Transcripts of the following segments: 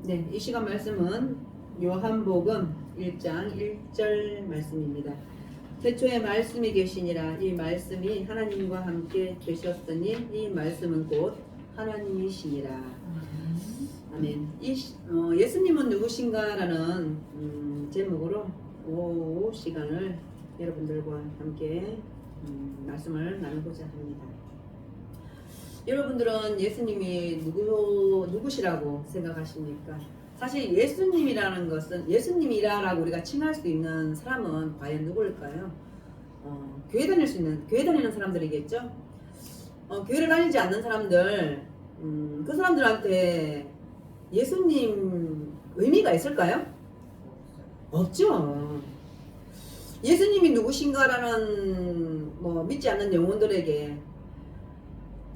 네, 이 시간 말씀은 요한복음 1장 1절 말씀입니다. 태초에 말씀이 계시니라. 이 말씀이 하나님과 함께 계셨더니 이 말씀은 곧 하나님이시니라. 아멘. 예수님은 누구신가라는 제목으로 오 시간을 여러분들과 함께 말씀을 나누고자 합니다. 여러분들은 예수님이 누구시라고 생각하십니까? 사실 예수님이라는 것은 예수님이라고 우리가 칭할 수 있는 사람은 과연 누구일까요? 교회 다니는 사람들이겠죠? 교회를 다니지 않는 사람들, 그 사람들한테 예수님 의미가 있을까요? 없죠. 예수님이 누구신가라는 믿지 않는 영혼들에게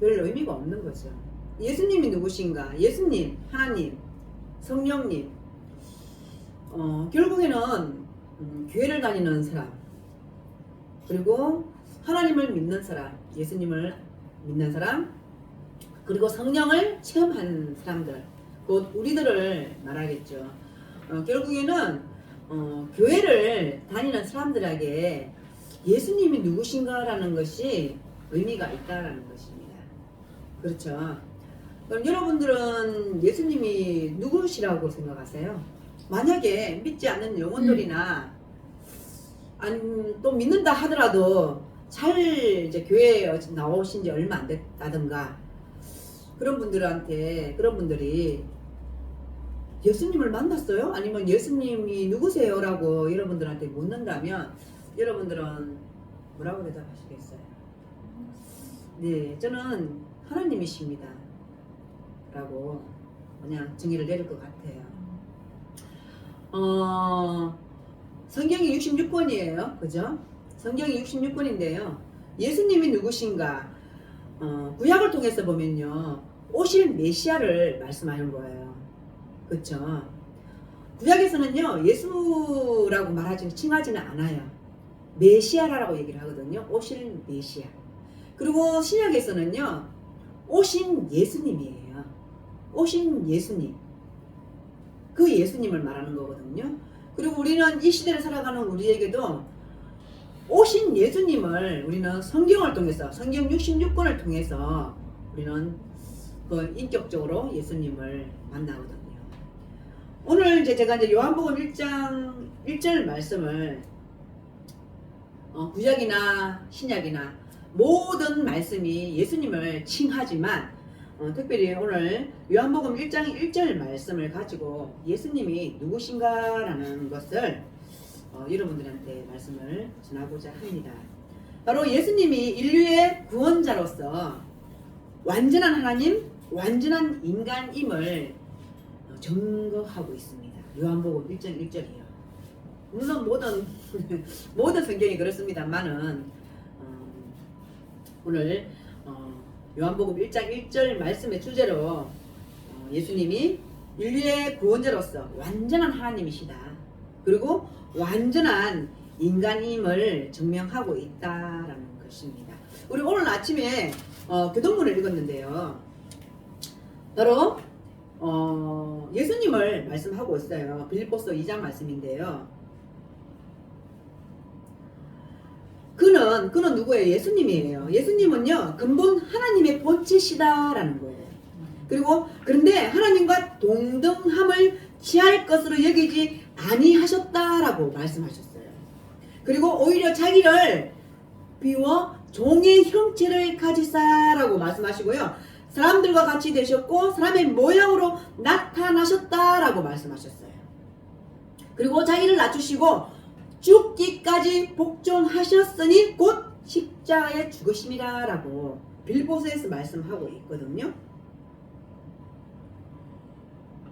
별 의미가 없는 거죠. 예수님이 누구신가? 예수님, 하나님, 성령님. 결국에는 교회를 다니는 사람, 그리고 하나님을 믿는 사람, 예수님을 믿는 사람, 그리고 성령을 체험한 사람들, 곧 우리들을 말하겠죠. 결국에는 교회를 다니는 사람들에게 예수님이 누구신가라는 것이 의미가 있다라는 것입니다. 그렇죠. 그럼 여러분들은 예수님이 누구시라고 생각하세요? 만약에 믿지 않는 영혼들이나 아니 또 믿는다 하더라도 잘 이제 교회에 나오신 지 얼마 안 됐다든가 그런 분들이 예수님을 만났어요? 아니면 예수님이 누구세요? 라고 여러분들한테 묻는다면 여러분들은 뭐라고 대답하시겠어요? 네, 저는 하나님이십니다 라고 그냥 정의를 내릴 것 같아요. 성경이 66권이에요. 그죠? 성경이 66권인데요. 예수님이 누구신가? 구약을 통해서 보면요. 오실 메시아를 말씀하는 거예요. 그렇죠? 구약에서는요. 예수라고 칭하지는 않아요. 메시아라고 얘기를 하거든요. 오실 메시아. 그리고 신약에서는요. 오신 예수님이에요. 오신 예수님. 그 예수님을 말하는 거거든요. 그리고 우리는 이 시대를 살아가는 우리에게도 오신 예수님을 우리는 성경을 통해서 성경 66권을 통해서 우리는 그 인격적으로 예수님을 만나거든요. 오늘 제가 요한복음 1장 1절 말씀을 구약이나 신약이나 모든 말씀이 예수님을 칭하지만 특별히 오늘 요한복음 1장 1절 말씀을 가지고 예수님이 누구신가라는 것을 여러분들한테 말씀을 전하고자 합니다. 바로 예수님이 인류의 구원자로서 완전한 하나님, 완전한 인간임을 증거하고 있습니다. 요한복음 1장 1절이요. 물론 모든 성경이 그렇습니다만은 오늘 요한복음 1장 1절 말씀의 주제로 예수님이 인류의 구원자로서 완전한 하나님이시다. 그리고 완전한 인간임을 증명하고 있다라는 것입니다. 우리 오늘 아침에 교동문을 읽었는데요. 바로 예수님을 말씀하고 있어요. 빌립보서 2장 말씀인데요. 그는 누구예요? 예수님이에요. 예수님은요, 근본 하나님의 본체시다라는 거예요. 그런데 하나님과 동등함을 취할 것으로 여기지 아니하셨다라고 말씀하셨어요. 그리고 오히려 자기를 비워 종의 형체를 가지사라고 말씀하시고요. 사람들과 같이 되셨고 사람의 모양으로 나타나셨다라고 말씀하셨어요. 그리고 자기를 낮추시고 죽기까지 복종하셨으니 곧 십자가에 죽으심이라 라고 빌보서에서 말씀하고 있거든요.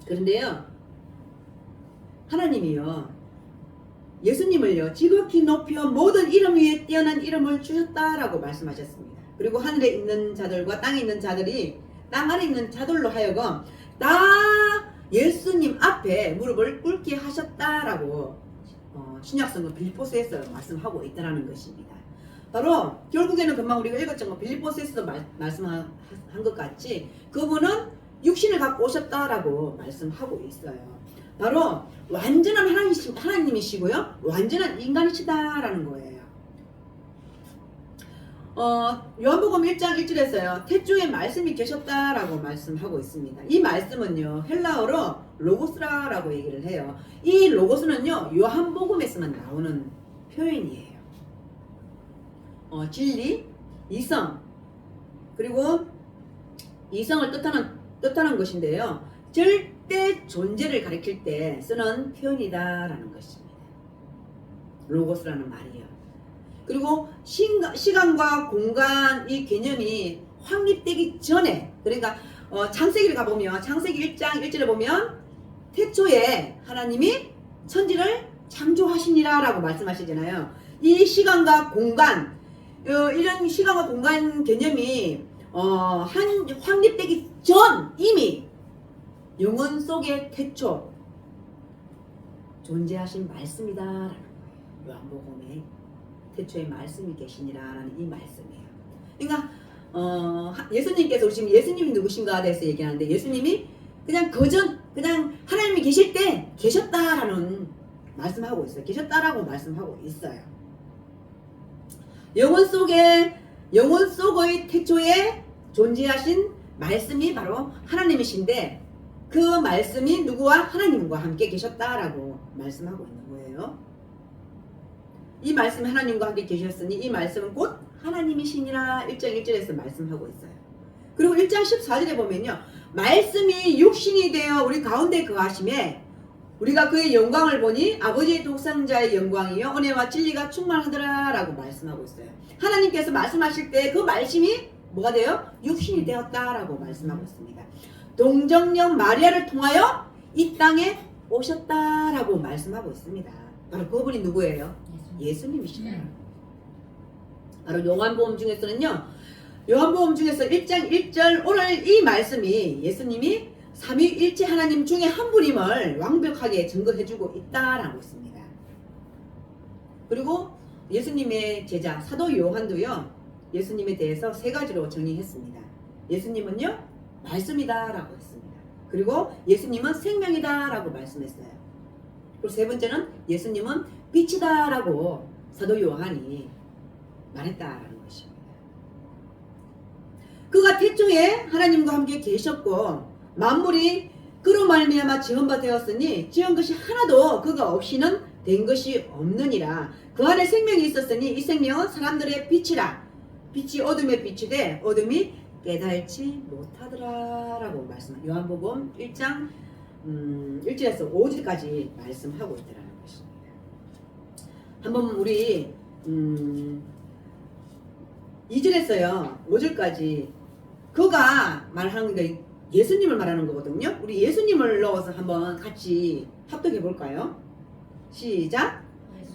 그런데요, 하나님이요, 예수님을요 지극히 높여 모든 이름 위에 뛰어난 이름을 주셨다라고 말씀하셨습니다. 그리고 하늘에 있는 자들과 땅에 있는 자들이 땅 아래 있는 자들로 하여금 다 예수님 앞에 무릎을 꿇게 하셨다라고 신약성경 빌립보서에서 말씀하고 있다는 것입니다. 바로 결국에는 금방 우리가 읽었던 빌립보서에서도 말씀한 것 같이 그분은 육신을 갖고 오셨다라고 말씀하고 있어요. 바로 완전한 하나님이시고요. 완전한 인간이시다라는 거예요. 요한복음 1장 1절에서요. 태초에 말씀이 계셨다라고 말씀하고 있습니다. 이 말씀은요. 헬라어로 로고스라라고 얘기를 해요. 이 로고스는요. 요한복음에서만 나오는 표현이에요. 진리, 이성, 그리고 이성을 뜻하는 것인데요. 절대 존재를 가리킬 때 쓰는 표현이다라는 것입니다. 로고스라는 말이요. 그리고 시간과 공간 이 개념이 확립되기 전에, 그러니까 창세기를 가보면 창세기 1장 1절에 보면 태초에 하나님이 천지를 창조하시니라 라고 말씀하시잖아요. 이 시간과 공간, 이런 시간과 공간 개념이 확립되기 전 이미 영혼 속의 태초 존재하신 말씀이다라는 거예요. 요한복음에 태초에 말씀이 계시니라라는 이 말씀이에요. 그러니까 예수님께서 우리 지금 예수님이 누구신가에 대해서 얘기하는데 예수님이 그냥 그냥 하나님이 계실 때 계셨다라는 말씀하고 있어요. 계셨다라고 말씀하고 있어요. 영혼 속의 태초에 존재하신 말씀이 바로 하나님이신데 그 말씀이 누구와 하나님과 함께 계셨다라고 말씀하고 있는 거예요. 이 말씀이 하나님과 함께 계셨으니 이 말씀은 곧 하나님이시니라 1장 1절에서 말씀하고 있어요. 그리고 1장 14절에 보면요. 말씀이 육신이 되어 우리 가운데 거하심에 우리가 그의 영광을 보니 아버지의 독생자의 영광이요 은혜와 진리가 충만하더라 라고 말씀하고 있어요. 하나님께서 말씀하실 때 그 말씀이 뭐가 돼요? 육신이 되었다라고 말씀하고 있습니다. 동정녀 마리아를 통하여 이 땅에 오셨다라고 말씀하고 있습니다. 바로 그분이 누구예요? 예수님이시네요. 바로 요한복음 중에서는요. 요한복음 중에서 1장 1절 오늘 이 말씀이 예수님이 삼위일체 하나님 중에 한 분임을 완벽하게 증거해주고 있다라고 있습니다. 그리고 예수님의 제자 사도 요한도요. 예수님에 대해서 세 가지로 정의했습니다. 예수님은요. 말씀이다라고 했습니다. 그리고 예수님은 생명이다라고 말씀했어요. 그리고 세 번째는 예수님은 빛이다라고 사도 요한이 말했다라는 것입니다. 그가 태초에 하나님과 함께 계셨고 만물이 그로 말미암아 지은 바 되었으니 지은 것이 하나도 그가 없이는 된 것이 없느니라. 그 안에 생명이 있었으니 이 생명은 사람들의 빛이라. 빛이 어둠의 빛이 돼 어둠이 깨달지 못하더라 라고 말씀합니다. 요한복음 1장 1절에서 5절까지 말씀하고 있다는 것입니다. 한번 우리 2절에서요 5절까지 그가 말하는 게 예수님을 말하는 거거든요. 우리 예수님을 넣어서 한번 같이 합독해 볼까요? 시작.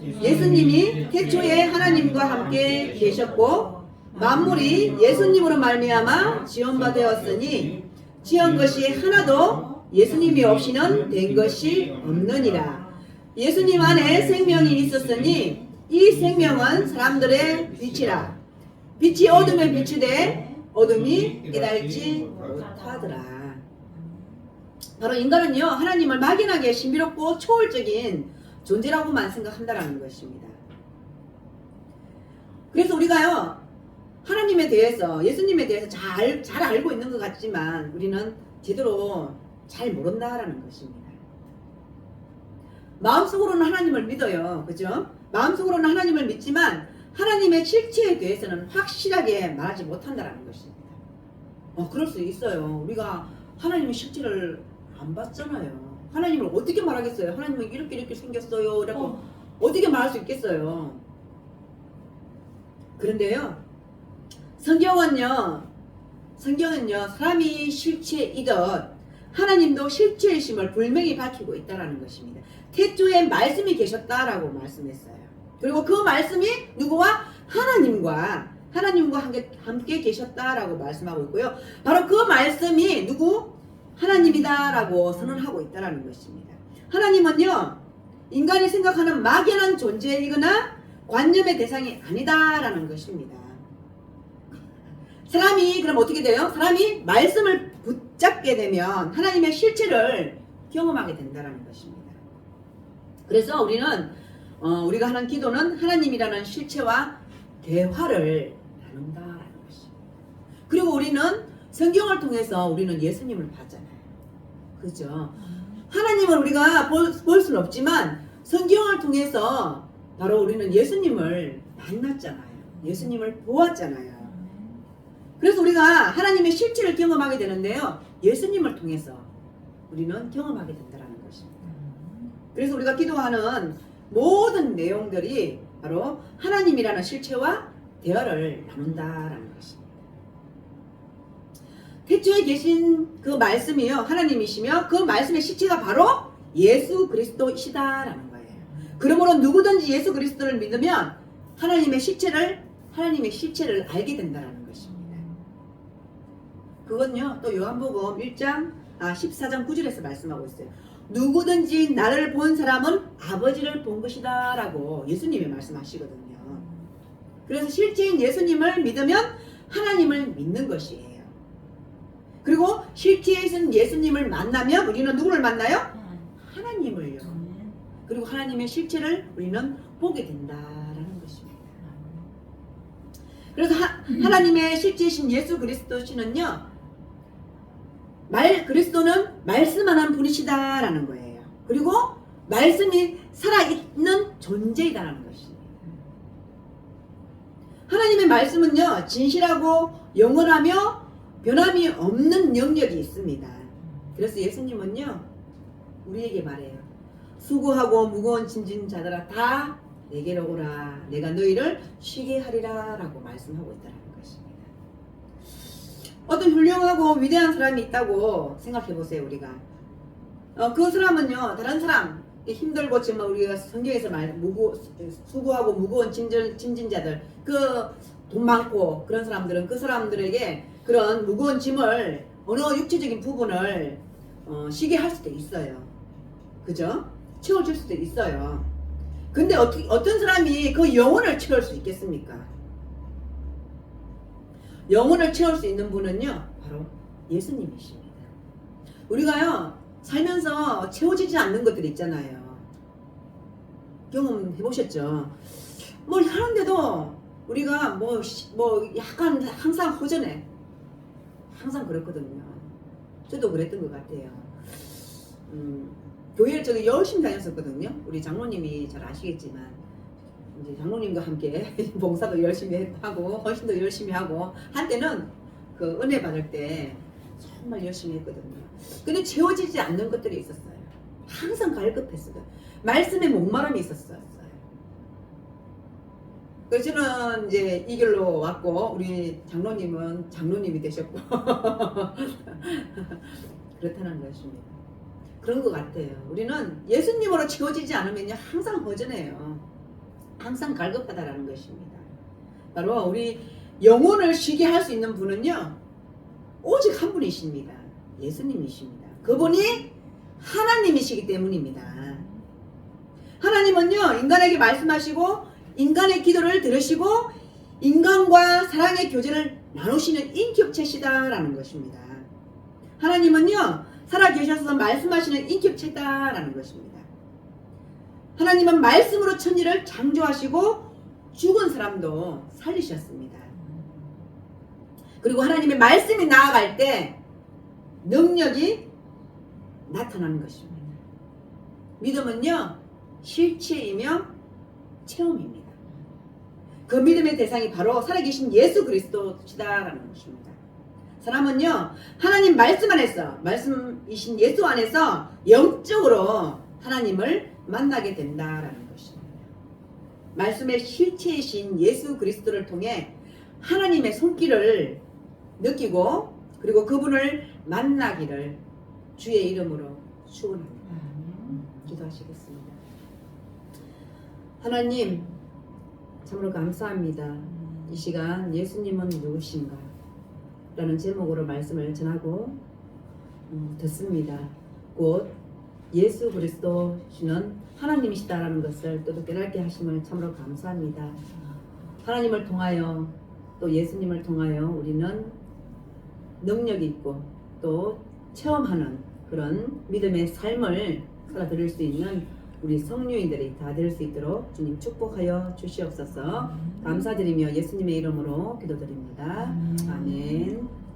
예수님이 태초에 하나님과 함께 계셨고 만물이 예수님으로 말미암아 지은 바 되었으니 지은 것이 하나도 예수님이 없이는 된 것이 없느니라. 예수님 안에 생명이 있었으니 이 생명은 사람들의 빛이라. 빛이 어둠에 빛이 돼 어둠이 깨달지 못하더라. 바로 인간은요 하나님을 막연하게 신비롭고 초월적인 존재라고만 생각한다라는 것입니다. 그래서 우리가요 하나님에 대해서 예수님에 대해서 잘 알고 있는 것 같지만 우리는 제대로 잘 모른다라는 것입니다. 마음속으로는 하나님을 믿어요. 그죠? 마음속으로는 하나님을 믿지만 하나님의 실체에 대해서는 확실하게 말하지 못한다라는 것입니다. 그럴 수 있어요. 우리가 하나님의 실체를 안 봤잖아요. 하나님을 어떻게 말하겠어요? 하나님은 이렇게 생겼어요. 라고 어떻게 말할 수 있겠어요? 그런데요. 성경은요 사람이 실체이듯 하나님도 실체이심을 분명히 밝히고 있다는 것입니다. 태초에 말씀이 계셨다라고 말씀했어요. 그리고 그 말씀이 누구와? 하나님과 함께 계셨다라고 말씀하고 있고요. 바로 그 말씀이 누구? 하나님이다라고 선언하고 있다는 것입니다. 하나님은요 인간이 생각하는 막연한 존재이거나 관념의 대상이 아니다라는 것입니다. 사람이 그럼 어떻게 돼요? 사람이 말씀을 붙잡게 되면 하나님의 실체를 경험하게 된다는 것입니다. 그래서 우리는 우리가 하는 기도는 하나님이라는 실체와 대화를 나눈다라는 것입니다. 그리고 우리는 성경을 통해서 우리는 예수님을 봤잖아요. 그죠? 하나님을 우리가 볼 수는 없지만 성경을 통해서 바로 우리는 예수님을 만났잖아요. 예수님을 보았잖아요. 그래서 우리가 하나님의 실체를 경험하게 되는데요. 예수님을 통해서 우리는 경험하게 된다는 것입니다. 그래서 우리가 기도하는 모든 내용들이 바로 하나님이라는 실체와 대화를 나눈다라는 것입니다. 태초에 계신 그 말씀이요 하나님이시며 그 말씀의 실체가 바로 예수 그리스도이시다라는 거예요. 그러므로 누구든지 예수 그리스도를 믿으면 하나님의 실체를 알게 된다라는 것입니다. 그건요 또 요한복음 14장 9절에서 말씀하고 있어요. 누구든지 나를 본 사람은 아버지를 본 것이다 라고 예수님이 말씀하시거든요. 그래서 실제인 예수님을 믿으면 하나님을 믿는 것이에요. 그리고 실제인 예수님을 만나면 우리는 누구를 만나요? 하나님을요. 그리고 하나님의 실체를 우리는 보게 된다라는 것입니다. 그래서 하나님의 실제이신 예수 그리스도시는요 그리스도는 말씀하는 분이시다라는 거예요. 그리고 말씀이 살아있는 존재이다라는 것입니다. 하나님의 말씀은요 진실하고 영원하며 변함이 없는 영역이 있습니다. 그래서 예수님은요 우리에게 말해요. 수고하고 무거운 짐진 자들아 다 내게로 오라. 내가 너희를 쉬게 하리라 라고 말씀하고 있다는 것입니다. 어떤 훌륭하고 위대한 사람이 있다고 생각해 보세요. 우리가 그 사람은요 다른 사람 힘들고 지금 우리가 성경에서 수고하고 무거운 짐진 자들 그 돈 많고 그런 사람들은 그 사람들에게 그런 무거운 짐을 어느 육체적인 부분을 쉬게 할 수도 있어요. 그죠? 채워줄 수도 있어요. 근데 어떤 사람이 그 영혼을 채울 수 있겠습니까? 영혼을 채울 수 있는 분은요 바로 예수님이십니다. 우리가요 살면서 채워지지 않는 것들이 있잖아요. 경험해 보셨죠? 뭘 하는데도 우리가 뭐 약간 항상 허전해. 항상 그랬거든요. 저도 그랬던 것 같아요. 교회를 저도 열심히 다녔었거든요. 우리 장로님이 잘 아시겠지만 이제 장로님과 함께 봉사도 열심히 하고 헌신도 열심히 하고 한때는 그 은혜 받을 때 정말 열심히 했거든요. 근데 채워지지 않는 것들이 있었어요. 항상 갈급했어요. 말씀에 목마름이 있었어요. 그래서 저는 이제 이 길로 왔고 우리 장로님은 장로님이 되셨고 그렇다는 것입니다. 그런 것 같아요. 우리는 예수님으로 채워지지 않으면 항상 허전해요. 항상 갈급하다라는 것입니다. 바로 우리 영혼을 쉬게 할 수 있는 분은요 오직 한 분이십니다. 예수님이십니다. 그분이 하나님이시기 때문입니다. 하나님은요 인간에게 말씀하시고 인간의 기도를 들으시고 인간과 사랑의 교제를 나누시는 인격체시다라는 것입니다. 하나님은요 살아계셔서 말씀하시는 인격체다라는 것입니다. 하나님은 말씀으로 천지를 창조하시고 죽은 사람도 살리셨습니다. 그리고 하나님의 말씀이 나아갈 때 능력이 나타나는 것입니다. 믿음은요 실체이며 체험입니다. 그 믿음의 대상이 바로 살아계신 예수 그리스도시다라는 것입니다. 사람은요 하나님 말씀 안에서 말씀이신 예수 안에서 영적으로 하나님을 만나게 된다라는 것입니다. 말씀의 실체이신 예수 그리스도를 통해 하나님의 손길을 느끼고 그리고 그분을 만나기를 주의 이름으로 축원합니다. 기도하시겠습니다. 하나님 참으로 감사합니다. 이 시간 예수님은 누구신가? 라는 제목으로 말씀을 전하고 듣습니다. 곧 예수 그리스도시는 하나님이시다라는 것을 또 깨닫게 하심을 참으로 감사합니다. 하나님을 통하여 또 예수님을 통하여 우리는 능력이 있고 또 체험하는 그런 믿음의 삶을 살아드릴 수 있는 우리 성류인들이 다 될 수 있도록 주님 축복하여 주시옵소서. 감사드리며 예수님의 이름으로 기도드립니다. 아멘.